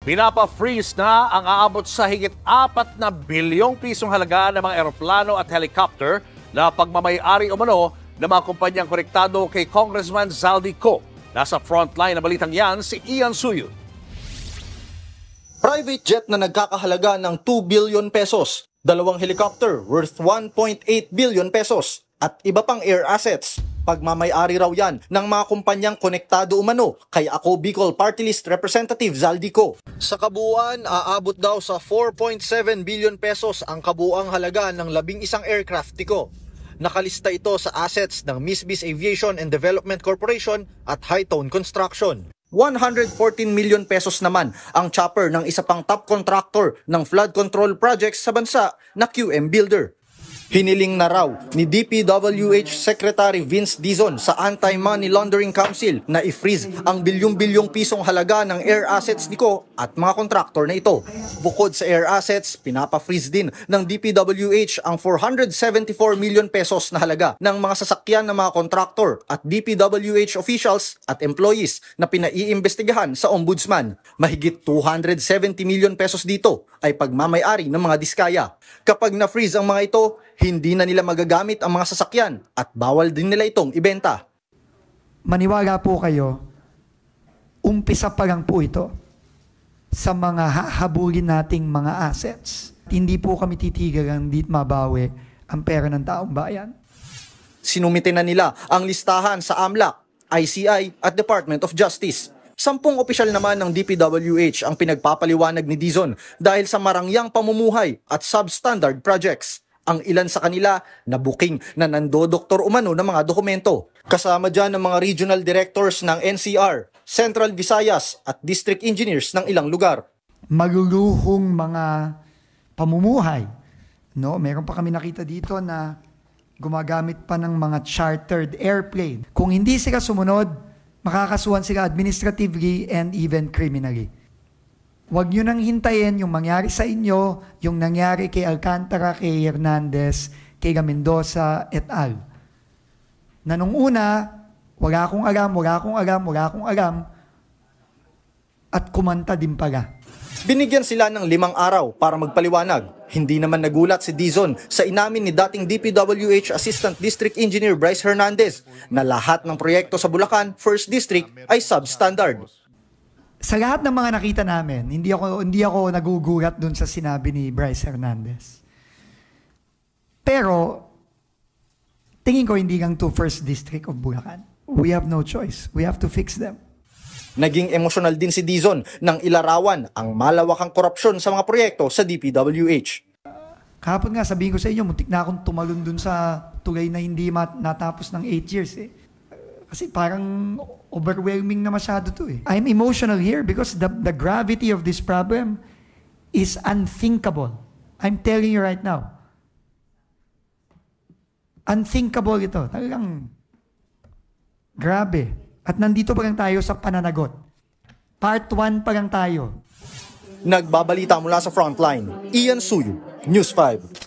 Pinapa-freeze na ang aabot sa higit 4 na bilyong pisong halaga ng mga eroplano at helicopter na pagmamayari umano ng mga kumpanyang konektado kay Congressman Zaldico. Nasa frontline na balitang yan si Ian Suyu. Private jet na nagkakahalaga ng 2 billion pesos, 2 helicopter worth 1.8 billion pesos, at iba pang air assets. Pagmamayari raw yan ng mga kumpanyang konektado umano kay Ako Bicol Party List Representative Zaldico. Sa kabuuan, aabot daw sa 4.7 billion pesos ang kabuuang halaga ng 11 aircraft niko. Nakalista ito sa assets ng Misbis Aviation and Development Corporation at Hightone Construction. 114 million pesos naman ang chopper ng isa pang top contractor ng flood control projects sa bansa na QM Builder. Hiniling na raw ni DPWH Secretary Vince Dizon sa Anti-Money Laundering Council na i-freeze ang bilyong-bilyong pisong halaga ng air assets niko at mga kontraktor na ito. Bukod sa air assets, pinapa-freeze din ng DPWH ang 474 million pesos na halaga ng mga sasakyan ng mga kontraktor at DPWH officials at employees na pinaiimbestigahan sa Ombudsman. Mahigit 270 million pesos dito ay pagmamayari ng mga diskaya. Kapag na-freeze ang mga ito, hindi na nila magagamit ang mga sasakyan at bawal din nila itong ibenta. Maniwala po kayo, umpisa pa lang po ito sa mga hahabulin nating mga assets. Hindi po kami titigil ang di mabawi ang pera ng taong bayan. Sinumite na nila ang listahan sa AMLAC, ICI at Department of Justice. 10 opisyal naman ng DPWH ang pinagpapaliwanag ni Dizon dahil sa marangyang pamumuhay at substandard projects. Ang ilan sa kanila na booking na nandodoktor umano ng mga dokumento. Kasama dyan ang mga regional directors ng NCR, Central Visayas at district engineers ng ilang lugar. Maluluhong mga pamumuhay. No? Meron pa kami nakita dito na gumagamit pa ng mga chartered airplane. Kung hindi sila sumunod, makakasuhan sila administratively and even criminally. Huwag nyo nang hintayin yung mangyari sa inyo, yung nangyari kay Alcantara, kay Hernandez, kay Mendoza et al. Na nung una, wala akong alam, at kumanta din pala. Binigyan sila ng 5 araw para magpaliwanag. Hindi naman nagulat si Dizon sa inamin ni dating DPWH Assistant District Engineer Bryce Hernandez na lahat ng proyekto sa Bulacan, 1st District ay substandard. Sa lahat ng mga nakita namin, hindi ako nagugulat dun sa sinabi ni Bryce Hernandez. Pero, tingin ko hindi lang to 1st District of Bulacan. We have no choice. We have to fix them. Naging emosyonal din si Dizon nang ilarawan ang malawakang korupsyon sa mga proyekto sa DPWH. Kahapon nga, sabihin ko sa inyo, muntik na akong tumalon dun sa tulay na hindi natapos ng 8 years eh. Kasi parang overwhelming na masyado to eh. I'm emotional here because the gravity of this problem is unthinkable. I'm telling you right now. Unthinkable ito. Talagang grabe. At nandito pa lang tayo sa pananagot. Part 1 pa lang tayo. Nagbabalita mula sa Frontline, Ian Suyu, News 5.